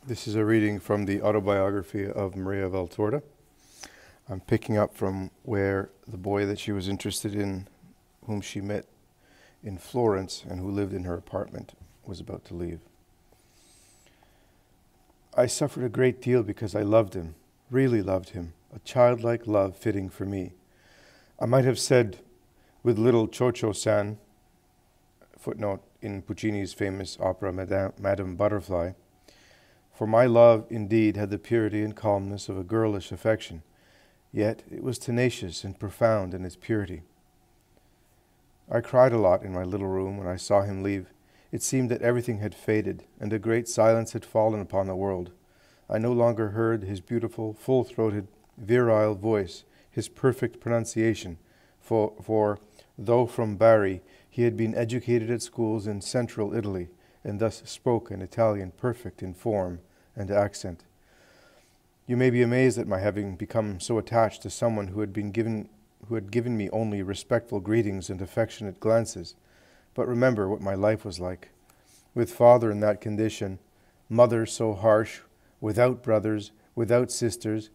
This is a reading from the Autobiography of Maria Valtorta. I'm picking up from where the boy that she was interested in, whom she met in Florence and who lived in her apartment, was about to leave. I suffered a great deal because I loved him, really loved him, a childlike love fitting for me. I might have said with little Cho-Cho-san, footnote in Puccini's famous opera Madame Butterfly, for my love indeed had the purity and calmness of a girlish affection, yet it was tenacious and profound in its purity. I cried a lot in my little room when I saw him leave. It seemed that everything had faded, and a great silence had fallen upon the world. I no longer heard his beautiful, full-throated, virile voice, his perfect pronunciation, for though from Bari, he had been educated at schools in central Italy, and thus spoke an Italian perfect in form and accent. You may be amazed at my having become so attached to someone who had given me only respectful greetings and affectionate glances. But remember what my life was like. With father in that condition, mother so harsh, without brothers, without sisters,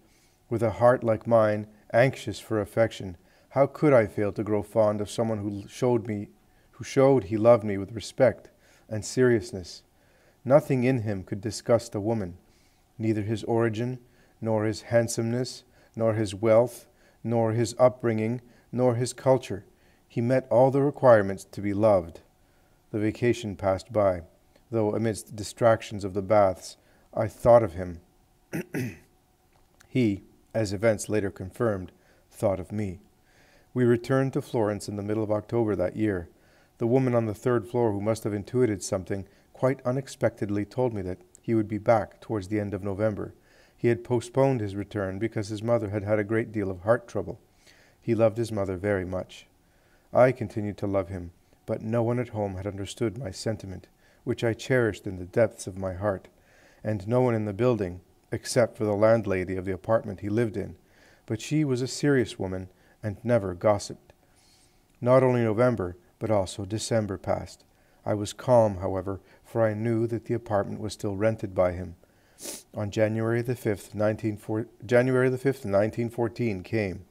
with a heart like mine, anxious for affection, how could I fail to grow fond of someone who showed he loved me with respect and seriousness? Nothing in him could disgust a woman, neither his origin, nor his handsomeness, nor his wealth, nor his upbringing, nor his culture. He met all the requirements to be loved. The vacation passed by, though amidst distractions of the baths, I thought of him. He, as events later confirmed, thought of me. We returned to Florence in the middle of October that year. The woman on the third floor, who must have intuited something, quite unexpectedly told me that he would be back towards the end of November. He had postponed his return because his mother had had a great deal of heart trouble. He loved his mother very much. I continued to love him, but no one at home had understood my sentiment, which I cherished in the depths of my heart, and no one in the building, except for the landlady of the apartment he lived in. But she was a serious woman and never gossiped. Not only November, but also December passed. I was calm, however, for I knew that the apartment was still rented by him. On January the 5th, 1914 came.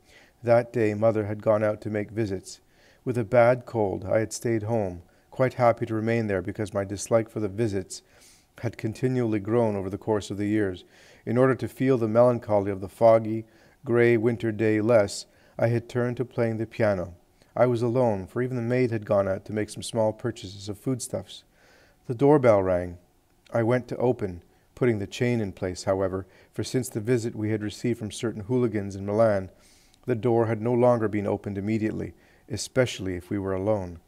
That day mother had gone out to make visits. With a bad cold, I had stayed home, quite happy to remain there because my dislike for the visits had continually grown over the course of the years. In order to feel the melancholy of the foggy, grey winter day less, I had turned to playing the piano. I was alone, for even the maid had gone out to make some small purchases of foodstuffs. The doorbell rang. I went to open, putting the chain in place, however, for since the visit we had received from certain hooligans in Milan, the door had no longer been opened immediately, especially if we were alone.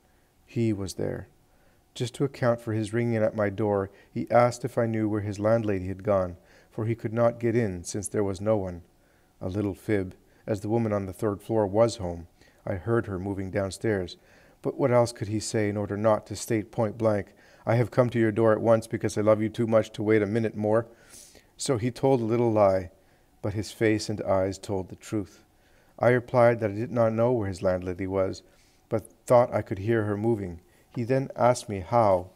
He was there. Just to account for his ringing at my door, he asked if I knew where his landlady had gone, for he could not get in since there was no one. A little fib, as the woman on the third floor was home. I heard her moving downstairs. But what else could he say in order not to state point blank, I have come to your door at once because I love you too much to wait a minute more? So he told a little lie, but his face and eyes told the truth. I replied that I did not know where his landlady was, but thought I could hear her moving. He then asked me how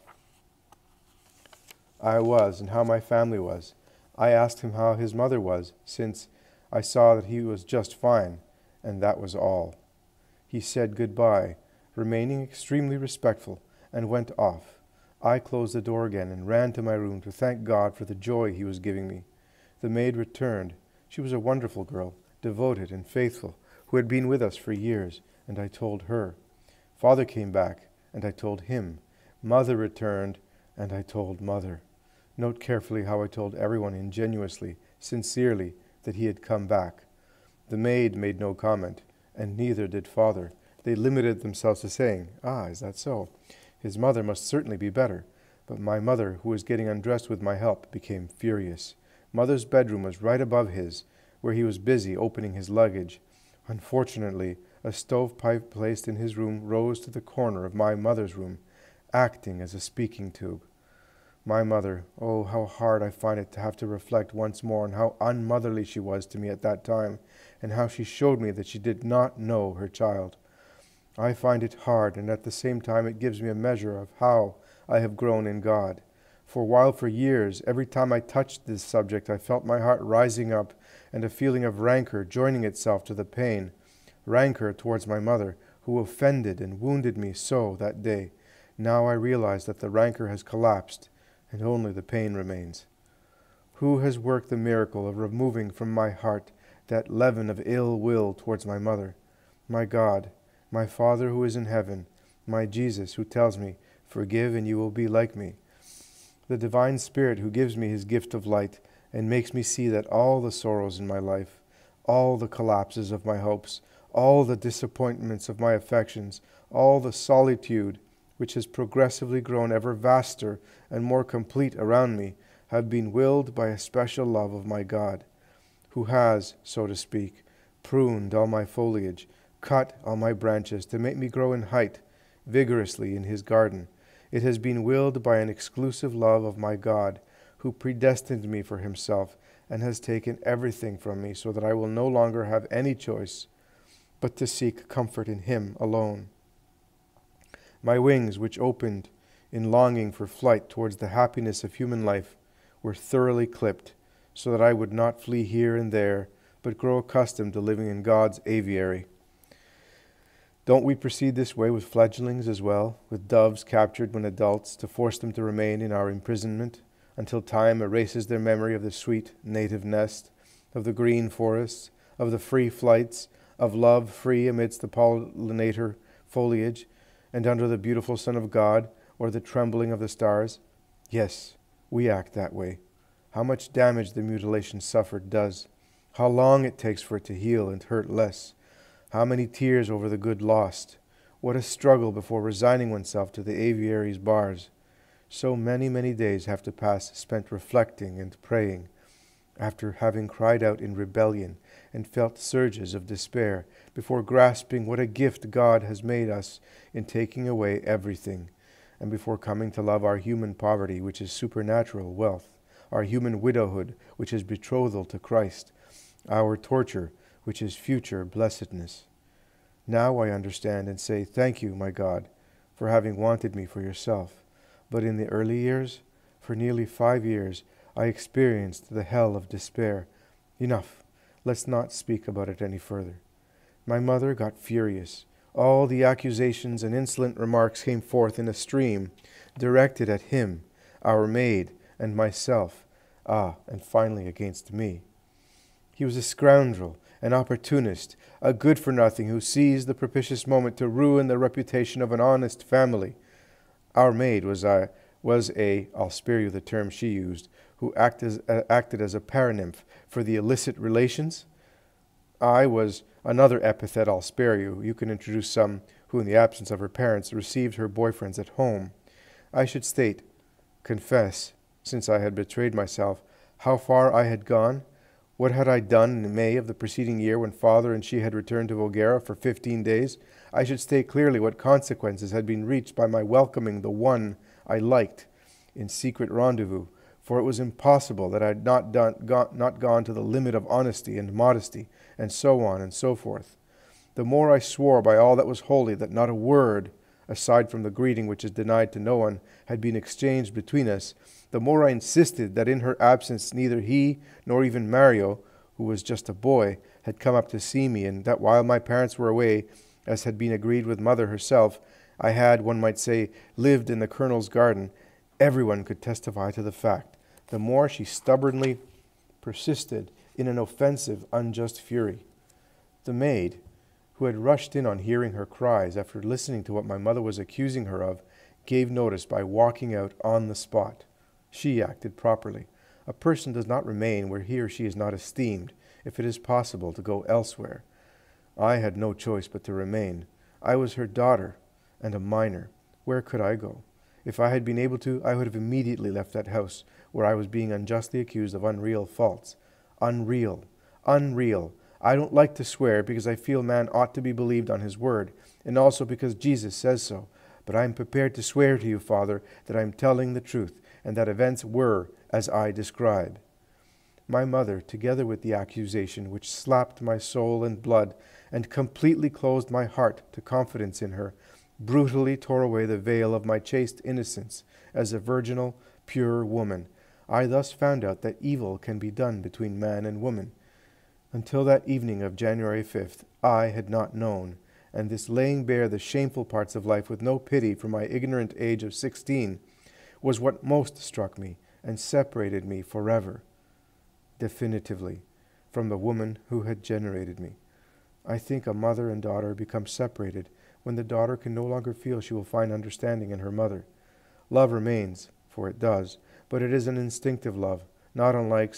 I was and how my family was. I asked him how his mother was, since I saw that he was just fine, and that was all. He said goodbye, remaining extremely respectful, and went off. I closed the door again and ran to my room to thank God for the joy he was giving me. The maid returned. She was a wonderful girl, devoted and faithful, who had been with us for years, and I told her. Father came back, and I told him. Mother returned, and I told mother. Note carefully how I told everyone ingenuously, sincerely, that he had come back. The maid made no comment, and neither did father. They limited themselves to saying, "Ah, is that so? His mother must certainly be better." But my mother, who was getting undressed with my help, became furious. Mother's bedroom was right above his, where he was busy opening his luggage. Unfortunately, a stovepipe placed in his room rose to the corner of my mother's room, acting as a speaking tube. My mother, oh, how hard I find it to have to reflect once more on how unmotherly she was to me at that time, and how she showed me that she did not know her child. I find it hard, and at the same time it gives me a measure of how I have grown in God. For while for years, every time I touched this subject, I felt my heart rising up and a feeling of rancor joining itself to the pain, rancor towards my mother, who offended and wounded me so that day. Now I realize that the rancor has collapsed and only the pain remains. Who has worked the miracle of removing from my heart that leaven of ill will towards my mother? My God, my Father who is in heaven, my Jesus who tells me, "Forgive and you will be like me." The divine Spirit who gives me his gift of light and makes me see that all the sorrows in my life, all the collapses of my hopes, all the disappointments of my affections, all the solitude which has progressively grown ever vaster and more complete around me, have been willed by a special love of my God, who has, so to speak, pruned all my foliage, cut all my branches to make me grow in height vigorously in his garden. It has been willed by an exclusive love of my God, who predestined me for himself and has taken everything from me so that I will no longer have any choice but to seek comfort in him alone. My wings, which opened in longing for flight towards the happiness of human life, were thoroughly clipped so that I would not flee here and there, but grow accustomed to living in God's aviary. Don't we proceed this way with fledglings as well, with doves captured when adults, to force them to remain in our imprisonment until time erases their memory of the sweet native nest, of the green forests, of the free flights, of love free amidst the pollinator foliage, and under the beautiful Son of God, or the trembling of the stars? Yes, we act that way. How much damage the mutilation suffered does. How long it takes for it to heal and hurt less. How many tears over the good lost. What a struggle before resigning oneself to the aviary's bars. So many, many days have to pass spent reflecting and praying, after having cried out in rebellion and felt surges of despair, before grasping what a gift God has made us in taking away everything, and before coming to love our human poverty, which is supernatural wealth, our human widowhood, which is betrothal to Christ, our torture, which is future blessedness. Now I understand and say, "Thank you, my God, for having wanted me for yourself." But in the early years, for nearly 5 years, I experienced the hell of despair. Enough. Let's not speak about it any further. My mother got furious. All the accusations and insolent remarks came forth in a stream, directed at him, our maid, and myself. And finally against me. He was a scoundrel, an opportunist, a good-for-nothing who seized the propitious moment to ruin the reputation of an honest family. Our maid was a, I'll spare you the term she used, who acted as a paranymph for the illicit relations. I was another epithet I'll spare you. You can introduce some who, in the absence of her parents, received her boyfriends at home. I should confess, since I had betrayed myself, how far I had gone. What had I done in May of the preceding year when father and she had returned to Bulgaria for 15 days? I should state clearly what consequences had been reached by my welcoming the one I liked in secret rendezvous, for it was impossible that I had not gone to the limit of honesty and modesty, and so on and so forth. The more I swore by all that was holy that not a word, aside from the greeting which is denied to no one, had been exchanged between us, the more I insisted that in her absence neither he nor even Mario, who was just a boy, had come up to see me, and that while my parents were away, as had been agreed with mother herself, I had, one might say, lived in the colonel's garden. Everyone could testify to the fact. The more she stubbornly persisted in an offensive, unjust fury. The maid, who had rushed in on hearing her cries after listening to what my mother was accusing her of, gave notice by walking out on the spot. She acted properly. A person does not remain where he or she is not esteemed, if it is possible to go elsewhere. I had no choice but to remain. I was her daughter, and a minor. Where could I go? If I had been able to, I would have immediately left that house, where I was being unjustly accused of unreal faults. Unreal. Unreal. I don't like to swear because I feel man ought to be believed on his word, and also because Jesus says so. But I am prepared to swear to you, Father, that I am telling the truth, and that events were as I describe. My mother, together with the accusation which slapped my soul and blood and completely closed my heart to confidence in her, brutally tore away the veil of my chaste innocence as a virginal, pure woman. I thus found out that evil can be done between man and woman. Until that evening of January 5th, I had not known, and this laying bare the shameful parts of life with no pity for my ignorant age of 16 was what most struck me and separated me forever, definitively, from the woman who had generated me. I think a mother and daughter become separated when the daughter can no longer feel she will find understanding in her mother. Love remains, for it does, but it is an instinctive love, not unlike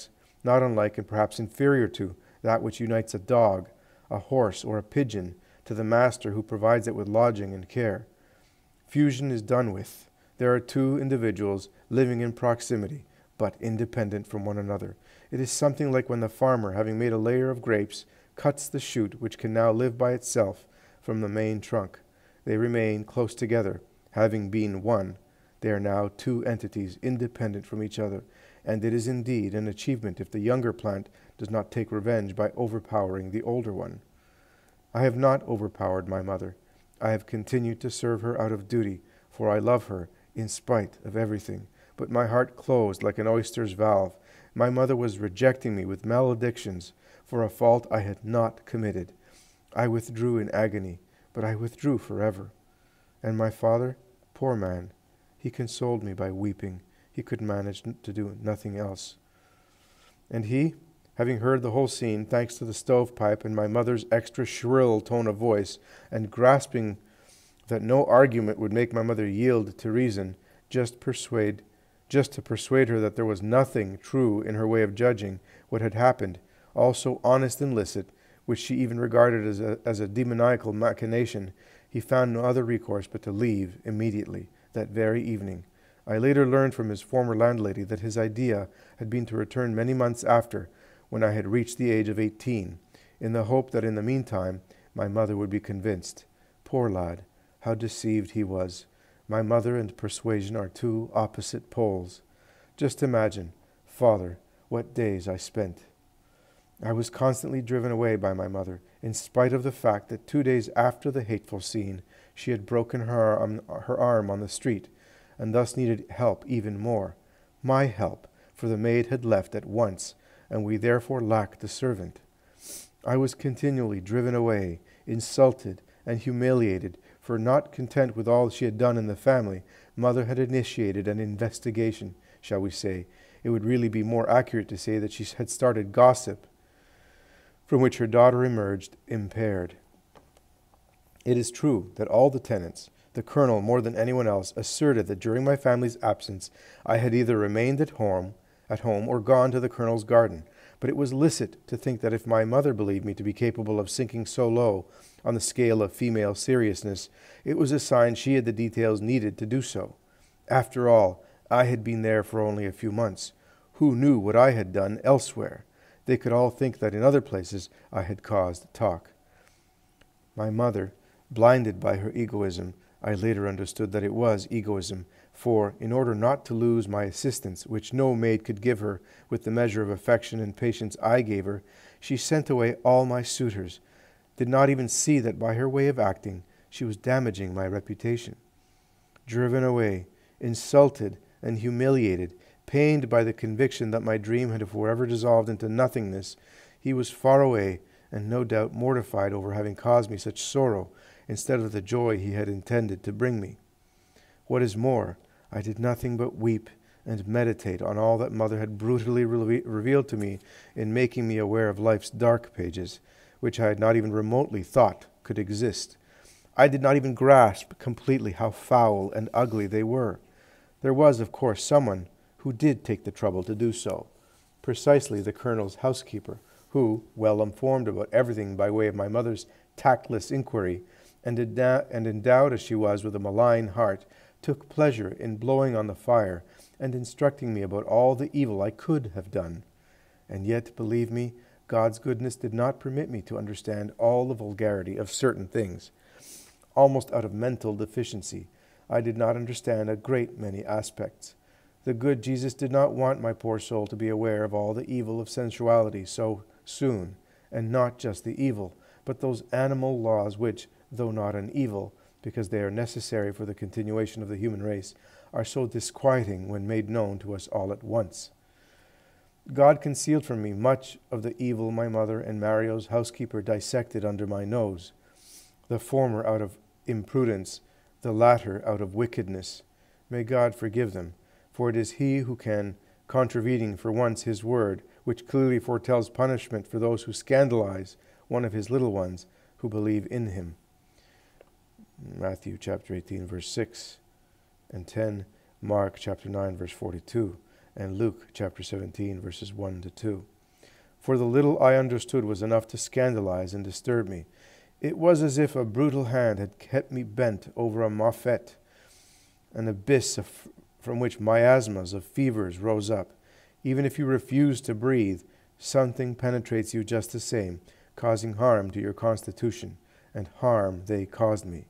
and perhaps inferior to that which unites a dog, a horse, or a pigeon to the master who provides it with lodging and care. Fusion is done with. There are two individuals living in proximity, but independent from one another. It is something like when the farmer, having made a layer of grapes, cuts the shoot which can now live by itself from the main trunk. They remain close together, having been one. They are now two entities independent from each other, and it is indeed an achievement if the younger plant does not take revenge by overpowering the older one. I have not overpowered my mother. I have continued to serve her out of duty, for I love her in spite of everything. But my heart closed like an oyster's valve. My mother was rejecting me with maledictions for a fault I had not committed. I withdrew in agony, but I withdrew forever. And my father, poor man, he consoled me by weeping. He could manage to do nothing else. And he, having heard the whole scene, thanks to the stovepipe and my mother's extra shrill tone of voice, and grasping that no argument would make my mother yield to reason, just to persuade her that there was nothing true in her way of judging what had happened, all so honest and licit, which she even regarded as a demoniacal machination, he found no other recourse but to leave immediately, that very evening. I later learned from his former landlady that his idea had been to return many months after, when I had reached the age of 18, in the hope that in the meantime my mother would be convinced. Poor lad, how deceived he was. My mother and persuasion are two opposite poles. Just imagine, Father, what days I spent. I was constantly driven away by my mother, in spite of the fact that 2 days after the hateful scene she had broken her arm on the street, and thus needed help even more. My help, for the maid had left at once, and we therefore lacked a servant. I was continually driven away, insulted, and humiliated, for not content with all she had done in the family, mother had initiated an investigation, shall we say. It would really be more accurate to say that she had started gossip, from which her daughter emerged impaired. It is true that all the tenants, the colonel more than anyone else, asserted that during my family's absence I had either remained at home or gone to the colonel's garden, but it was licit to think that if my mother believed me to be capable of sinking so low on the scale of female seriousness, it was a sign she had the details needed to do so. After all, I had been there for only a few months. Who knew what I had done elsewhere? They could all think that in other places I had caused talk. My mother, blinded by her egoism, I later understood that it was egoism, for, in order not to lose my assistance, which no maid could give her with the measure of affection and patience I gave her, she sent away all my suitors, did not even see that by her way of acting she was damaging my reputation. Driven away, insulted and humiliated, pained by the conviction that my dream had forever dissolved into nothingness, he was far away and no doubt mortified over having caused me such sorrow instead of the joy he had intended to bring me. What is more, I did nothing but weep and meditate on all that mother had brutally revealed to me in making me aware of life's dark pages, which I had not even remotely thought could exist. I did not even grasp completely how foul and ugly they were. There was, of course, someone who did take the trouble to do so, precisely the colonel's housekeeper, who, well informed about everything by way of my mother's tactless inquiry, and endowed as she was with a malign heart, took pleasure in blowing on the fire and instructing me about all the evil I could have done. And yet, believe me, God's goodness did not permit me to understand all the vulgarity of certain things. Almost out of mental deficiency, I did not understand a great many aspects. The good Jesus did not want my poor soul to be aware of all the evil of sensuality so soon, and not just the evil, but those animal laws which, though not an evil, because they are necessary for the continuation of the human race, are so disquieting when made known to us all at once. God concealed from me much of the evil my mother and Mario's housekeeper dissected under my nose, the former out of imprudence, the latter out of wickedness. May God forgive them, for it is he who can, contravening for once his word, which clearly foretells punishment for those who scandalize one of his little ones who believe in him. Matthew chapter 18, verse 6 and 10, Mark chapter 9, verse 42, and Luke chapter 17, verses 1 to 2. For the little I understood was enough to scandalize and disturb me. It was as if a brutal hand had kept me bent over a moffett, an abyss from which miasmas of fevers rose up. Even if you refuse to breathe, something penetrates you just the same, causing harm to your constitution, and harm they caused me.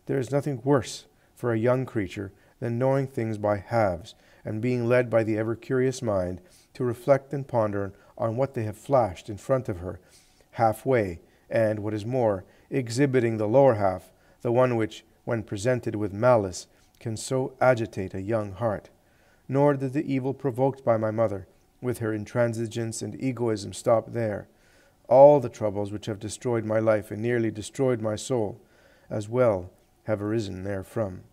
There is nothing worse for a young creature than knowing things by halves, and being led by the ever-curious mind to reflect and ponder on what they have flashed in front of her halfway, and, what is more, exhibiting the lower half, the one which, when presented with malice, can so agitate a young heart. Nor did the evil provoked by my mother, with her intransigence and egoism, stop there. All the troubles which have destroyed my life and nearly destroyed my soul, as well have arisen therefrom.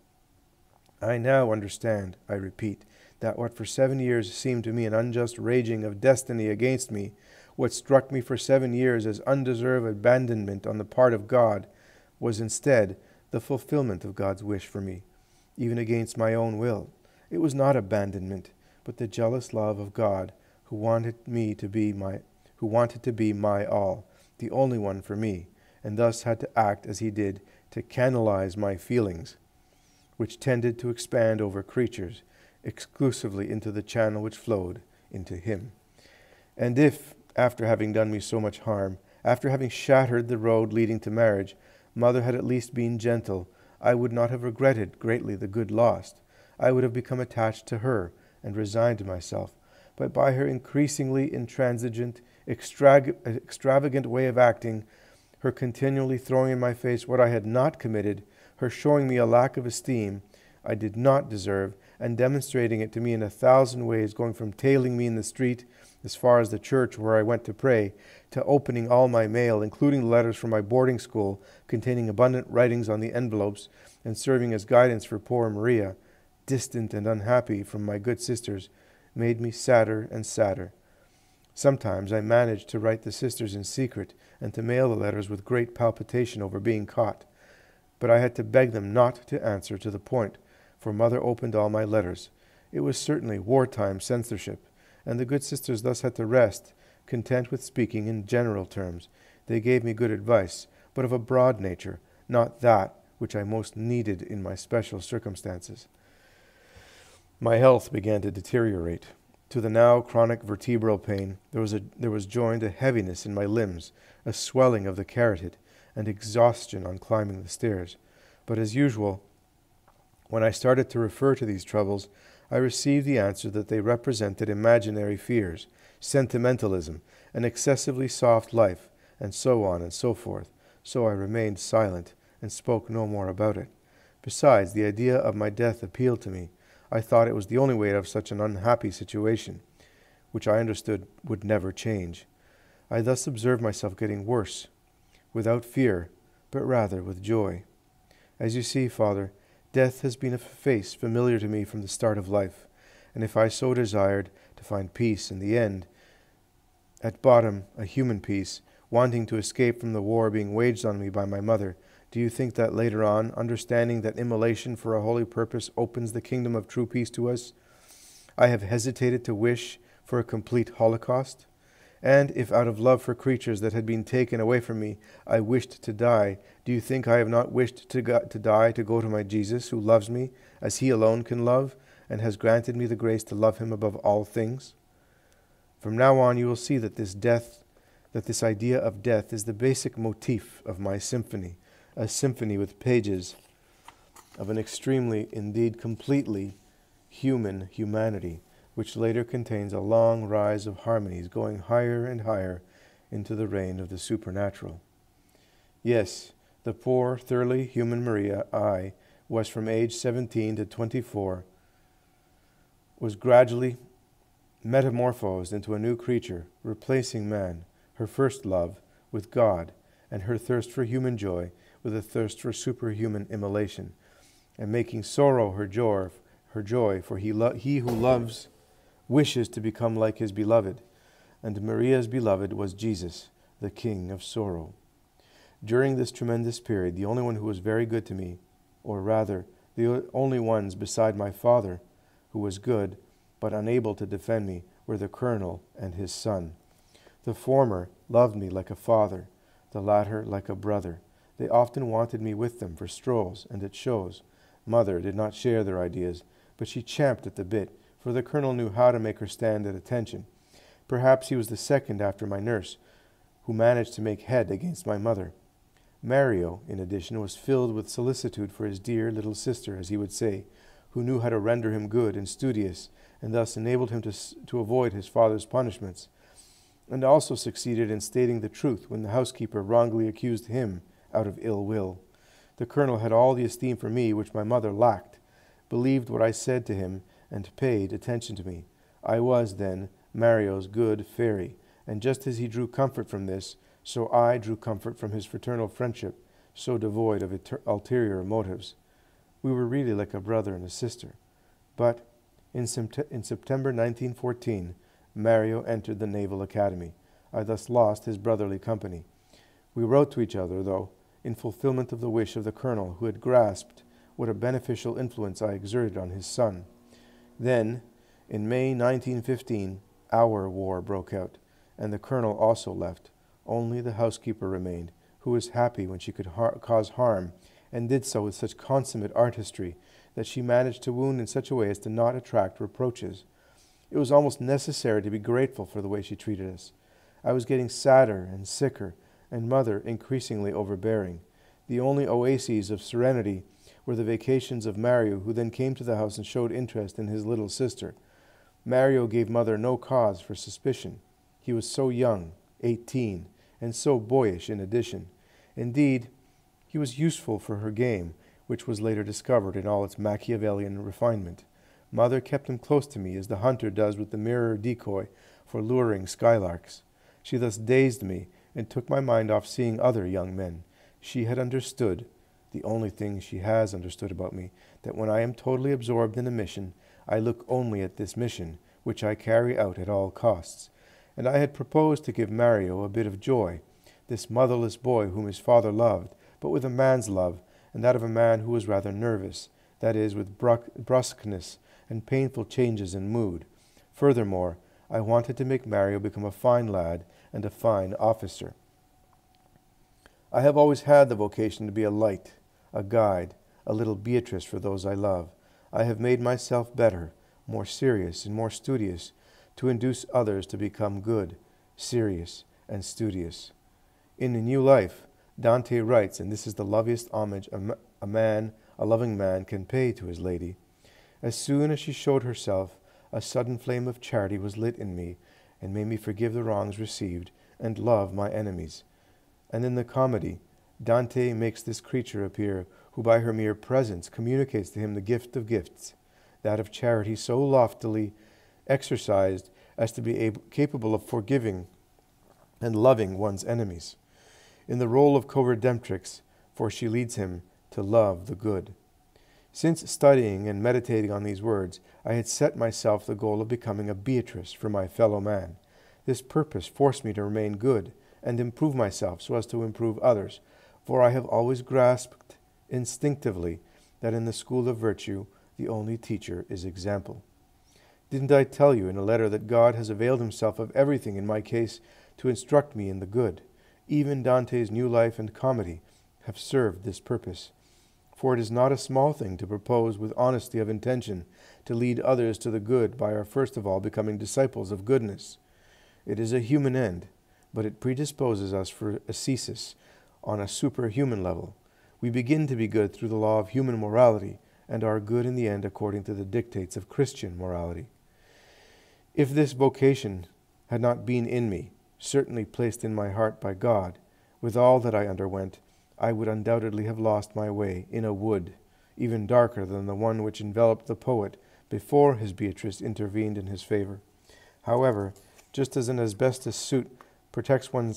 I now understand, I repeat, that what for 7 years seemed to me an unjust raging of destiny against me, what struck me for 7 years as undeserved abandonment on the part of God, was instead the fulfillment of God's wish for me, even against my own will. It was not abandonment, but the jealous love of God, who wanted to be my all, the only one for me, and thus had to act as he did to canalize my feelings, which tended to expand over creatures, exclusively into the channel which flowed into him. And if, after having done me so much harm, after having shattered the road leading to marriage, Mother had at least been gentle, I would not have regretted greatly the good lost. I would have become attached to her and resigned myself. But by her increasingly intransigent, extravagant way of acting, her continually throwing in my face what I had not committed, her showing me a lack of esteem I did not deserve, and demonstrating it to me in 1,000 ways, going from tailing me in the street as far as the church where I went to pray, to opening all my mail, including the letters from my boarding school, containing abundant writings on the envelopes, and serving as guidance for poor Maria, distant and unhappy from my good sisters, made me sadder and sadder. Sometimes I managed to write the sisters in secret, and to mail the letters with great palpitation over being caught. But I had to beg them not to answer to the point, for Mother opened all my letters. It was certainly wartime censorship, and the good sisters thus had to rest, content with speaking in general terms. They gave me good advice, but of a broad nature, not that which I most needed in my special circumstances. My health began to deteriorate. To the now chronic vertebral pain, there was joined a heaviness in my limbs, a swelling of the carotid, and exhaustion on climbing the stairs. But as usual, when I started to refer to these troubles, I received the answer that they represented imaginary fears, sentimentalism, an excessively soft life, and so on and so forth. So I remained silent and spoke no more about it. Besides, the idea of my death appealed to me. I thought it was the only way out of such an unhappy situation, which I understood would never change. I thus observed myself getting worse, without fear, but rather with joy. As you see, Father, death has been a face familiar to me from the start of life, and if I so desired to find peace in the end, at bottom a human peace, wanting to escape from the war being waged on me by my mother, do you think that later on, understanding that immolation for a holy purpose opens the kingdom of true peace to us, I have hesitated to wish for a complete holocaust? And if out of love for creatures that had been taken away from me, I wished to die, do you think I have not wished to die to go to my Jesus, who loves me, as he alone can love, and has granted me the grace to love him above all things? From now on you will see that this idea of death is the basic motif of my symphony, a symphony with pages of an extremely, indeed completely, human humanity, which later contains a long rise of harmonies going higher and higher into the reign of the supernatural. Yes, the poor, thoroughly human Maria, I, was from age 17 to 24, was gradually metamorphosed into a new creature, replacing man, her first love, with God, and her thirst for human joy with a thirst for superhuman immolation, and making sorrow her joy, for he who loves wishes to become like his beloved, and Maria's beloved was Jesus, the King of sorrow. During this tremendous period, the only one who was very good to me, or rather, the only ones beside my father who was good, but unable to defend me, were the colonel and his son. The former loved me like a father, the latter like a brother. They often wanted me with them for strolls and at shows. Mother did not share their ideas, but she champed at the bit, for the colonel knew how to make her stand at attention. Perhaps he was the second after my nurse, who managed to make head against my mother. Mario, in addition, was filled with solicitude for his dear little sister, as he would say, who knew how to render him good and studious, and thus enabled him to avoid his father's punishments, and also succeeded in stating the truth when the housekeeper wrongly accused him out of ill will. The colonel had all the esteem for me which my mother lacked, believed what I said to him, and paid attention to me. I was, then, Mario's good fairy, and just as he drew comfort from this, so I drew comfort from his fraternal friendship, so devoid of ulterior motives. We were really like a brother and a sister. But in September 1914, Mario entered the Naval Academy. I thus lost his brotherly company. We wrote to each other, though, in fulfillment of the wish of the colonel, who had grasped what a beneficial influence I exerted on his son. Then, in May 1915, our war broke out, and the colonel also left. Only the housekeeper remained, who was happy when she could cause harm, and did so with such consummate artistry that she managed to wound in such a way as to not attract reproaches. It was almost necessary to be grateful for the way she treated us. I was getting sadder and sicker, and Mother increasingly overbearing. The only oases of serenity were the vacations of Mario, who then came to the house and showed interest in his little sister. Mario gave Mother no cause for suspicion. He was so young, 18, and so boyish in addition. Indeed, he was useful for her game, which was later discovered in all its Machiavellian refinement. Mother kept him close to me as the hunter does with the mirror decoy for luring skylarks. She thus dazed me and took my mind off seeing other young men. She had understood, the only thing she has understood about me, that when I am totally absorbed in a mission, I look only at this mission, which I carry out at all costs. And I had proposed to give Mario a bit of joy, this motherless boy whom his father loved, but with a man's love, and that of a man who was rather nervous, that is, with brusqueness and painful changes in mood. Furthermore, I wanted to make Mario become a fine lad and a fine officer. I have always had the vocation to be a light, a guide, a little Beatrice for those I love. I have made myself better, more serious and more studious, to induce others to become good, serious, and studious. In A New Life, Dante writes, and this is the loveliest homage a loving man can pay to his lady: as soon as she showed herself, a sudden flame of charity was lit in me, and made me forgive the wrongs received, and love my enemies. And in the comedy, Dante makes this creature appear, who by her mere presence communicates to him the gift of gifts, that of charity so loftily exercised as to be capable of forgiving and loving one's enemies. In the role of co-redemptrix, for she leads him to love the good. Since studying and meditating on these words, I had set myself the goal of becoming a Beatrice for my fellow man. This purpose forced me to remain good and improve myself so as to improve others, for I have always grasped instinctively that in the school of virtue the only teacher is example. Didn't I tell you in a letter that God has availed himself of everything in my case to instruct me in the good? Even Dante's New Life and Comedy have served this purpose. For it is not a small thing to propose with honesty of intention to lead others to the good by our first of all becoming disciples of goodness. It is a human end, but it predisposes us for ascesis on a superhuman level. We begin to be good through the law of human morality, and are good in the end according to the dictates of Christian morality. If this vocation had not been in me, certainly placed in my heart by God, with all that I underwent, I would undoubtedly have lost my way in a wood, even darker than the one which enveloped the poet before his Beatrice intervened in his favor. However, just as an asbestos suit protects one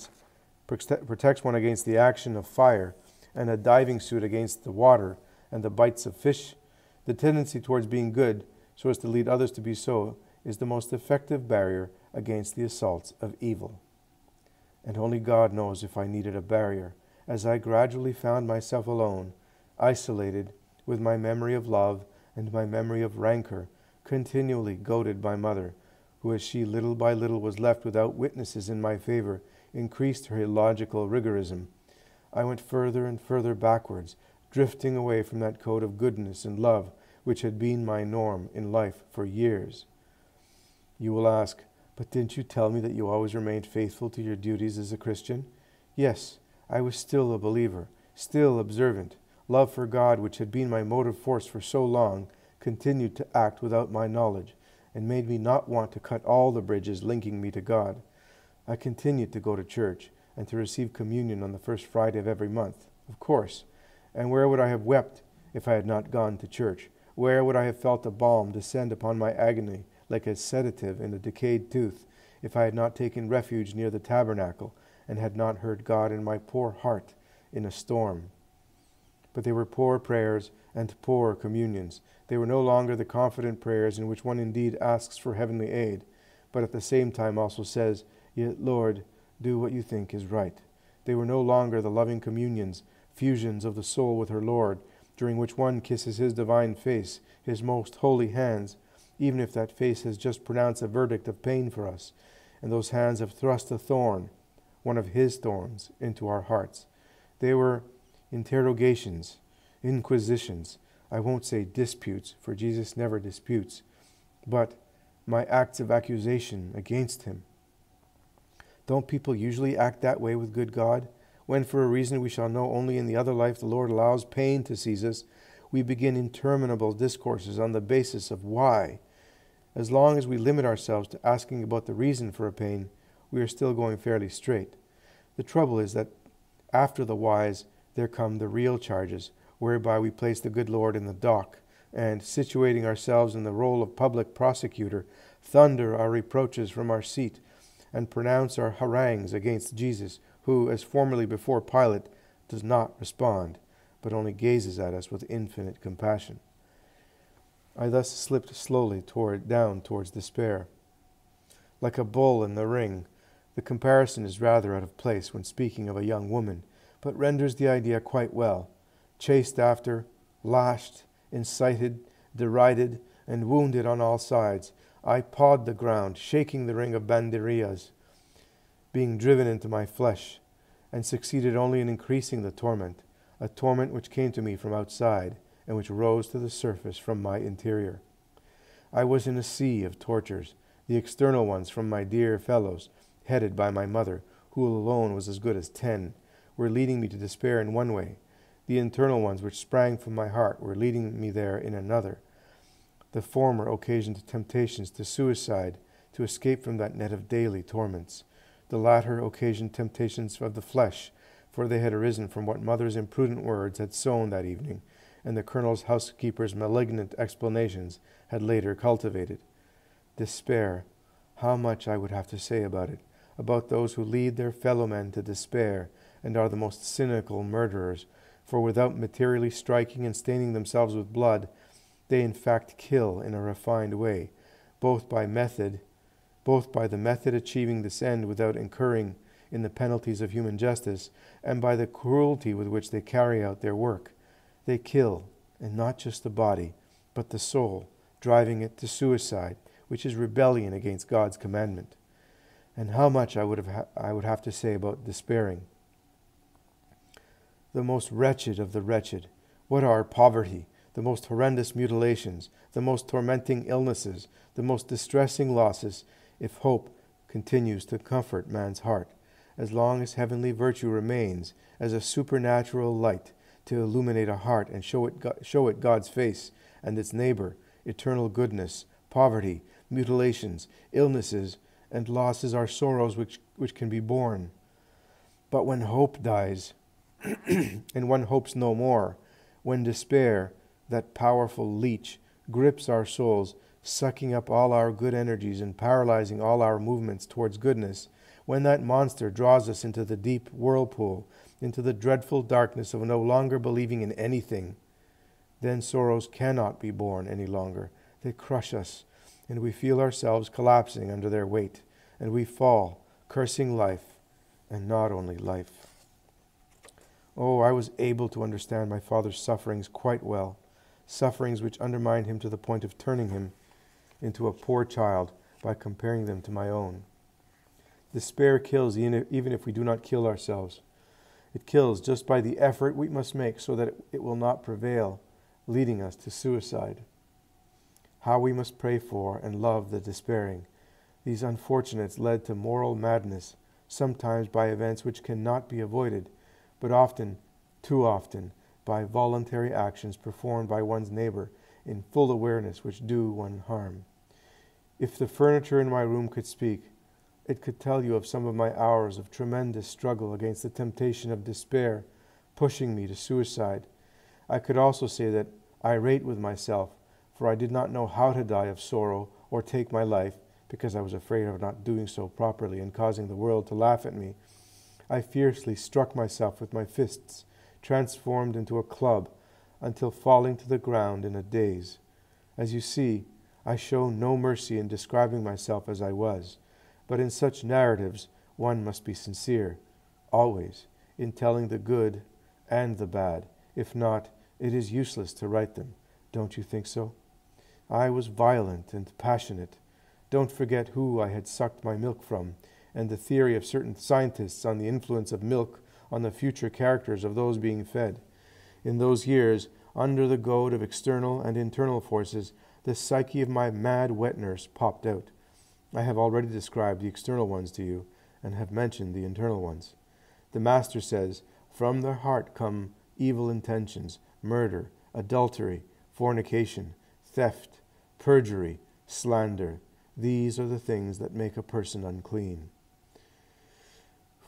against the action of fire, and a diving suit against the water and the bites of fish, the tendency towards being good, so as to lead others to be so, is the most effective barrier against the assaults of evil. And only God knows if I needed a barrier, as I gradually found myself alone, isolated, with my memory of love and my memory of rancor, continually goaded by Mother, who, as she little by little was left without witnesses in my favor, increased her illogical rigorism. I went further and further backwards, drifting away from that code of goodness and love which had been my norm in life for years. You will ask, but didn't you tell me that you always remained faithful to your duties as a Christian? Yes, I was still a believer, still observant. Love for God, which had been my motive force for so long, continued to act without my knowledge, and made me not want to cut all the bridges linking me to God. I continued to go to church, and to receive communion on the first Friday of every month, of course. And where would I have wept if I had not gone to church? Where would I have felt a balm descend upon my agony like a sedative in a decayed tooth, if I had not taken refuge near the tabernacle, and had not heard God in my poor heart in a storm? But they were poor prayers and poor communions. They were no longer the confident prayers in which one indeed asks for heavenly aid, but at the same time also says, "Yet, Lord, do what you think is right." They were no longer the loving communions, fusions of the soul with her Lord, during which one kisses his divine face, his most holy hands, even if that face has just pronounced a verdict of pain for us, and those hands have thrust a thorn, one of his thorns, into our hearts. They were interrogations, inquisitions, I won't say disputes, for Jesus never disputes, but my acts of accusation against him. Don't people usually act that way with good God? When for a reason we shall know only in the other life the Lord allows pain to seize us, we begin interminable discourses on the basis of why. As long as we limit ourselves to asking about the reason for a pain, we are still going fairly straight. The trouble is that after the whys, there come the real charges, whereby we place the good Lord in the dock, and, situating ourselves in the role of public prosecutor, thunder our reproaches from our seat, and pronounce our harangues against Jesus, who, as formerly before Pilate, does not respond, but only gazes at us with infinite compassion. I thus slipped slowly down towards despair. Like a bull in the ring, the comparison is rather out of place when speaking of a young woman, but renders the idea quite well. Chased after, lashed, incited, derided, and wounded on all sides, I pawed the ground, shaking the ring of banderillas, being driven into my flesh, and succeeded only in increasing the torment, a torment which came to me from outside, and which rose to the surface from my interior. I was in a sea of tortures, the external ones from my dear fellows, headed by my mother, who alone was as good as 10, were leading me to despair in one way. The internal ones which sprang from my heart were leading me there in another. The former occasioned temptations to suicide, to escape from that net of daily torments. The latter occasioned temptations of the flesh, for they had arisen from what mother's imprudent words had sown that evening, and the colonel's housekeeper's malignant explanations had later cultivated. Despair, how much I would have to say about it, about those who lead their fellow men to despair, and are the most cynical murderers, for without materially striking and staining themselves with blood, they in fact kill in a refined way, both by the method achieving this end without incurring in the penalties of human justice, and by the cruelty with which they carry out their work. They kill, and not just the body, but the soul, driving it to suicide, which is rebellion against God's commandment. And how much I would have to say about despairing. The most wretched of the wretched, what are poverty, the most horrendous mutilations, the most tormenting illnesses, the most distressing losses, if hope continues to comfort man's heart, as long as heavenly virtue remains as a supernatural light to illuminate a heart and show it God's face and its neighbor, eternal goodness, poverty, mutilations, illnesses, and losses are sorrows which can be borne. But when hope dies, and one hopes no more, when despair, that powerful leech, grips our souls, sucking up all our good energies and paralyzing all our movements towards goodness, when that monster draws us into the deep whirlpool, into the dreadful darkness of no longer believing in anything, then sorrows cannot be borne any longer. They crush us, and we feel ourselves collapsing under their weight, and we fall, cursing life, and not only life. Oh, I was able to understand my father's sufferings quite well, sufferings which undermined him to the point of turning him into a poor child by comparing them to my own. Despair kills even if we do not kill ourselves. It kills just by the effort we must make so that it will not prevail, leading us to suicide. How we must pray for and love the despairing. These unfortunates led to moral madness, sometimes by events which cannot be avoided, but often, too often, by voluntary actions performed by one's neighbor in full awareness which do one harm. If the furniture in my room could speak, it could tell you of some of my hours of tremendous struggle against the temptation of despair, pushing me to suicide. I could also say that, irate with myself, for I did not know how to die of sorrow or take my life, because I was afraid of not doing so properly and causing the world to laugh at me, I fiercely struck myself with my fists, transformed into a club, until falling to the ground in a daze. As you see, I show no mercy in describing myself as I was, but in such narratives one must be sincere, always, in telling the good and the bad. If not, it is useless to write them. Don't you think so? I was violent and passionate. Don't forget who I had sucked my milk from, and the theory of certain scientists on the influence of milk on the future characters of those being fed. In those years, under the goad of external and internal forces, the psyche of my mad wet nurse popped out. I have already described the external ones to you, and have mentioned the internal ones. The Master says, from the heart come evil intentions, murder, adultery, fornication, theft, perjury, slander. These are the things that make a person unclean.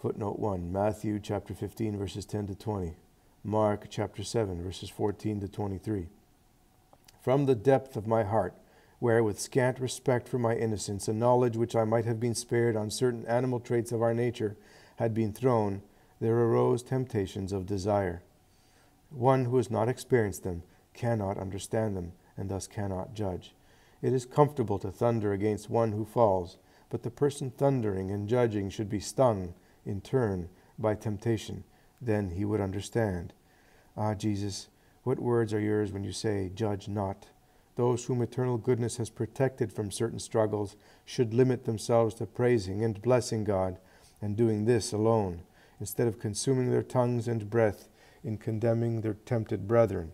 Footnote 1, Matthew chapter 15, verses 10 to 20. Mark chapter 7, verses 14 to 23. From the depth of my heart, where with scant respect for my innocence, a knowledge which I might have been spared on certain animal traits of our nature had been thrown, there arose temptations of desire. One who has not experienced them cannot understand them, and thus cannot judge. It is comfortable to thunder against one who falls, but the person thundering and judging should be stung, in turn, by temptation. Then he would understand. Ah, Jesus, what words are yours when you say, judge not? Those whom eternal goodness has protected from certain struggles should limit themselves to praising and blessing God, and doing this alone, instead of consuming their tongues and breath in condemning their tempted brethren.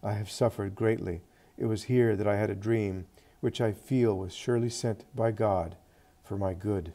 I have suffered greatly. It was here that I had a dream, which I feel was surely sent by God for my good.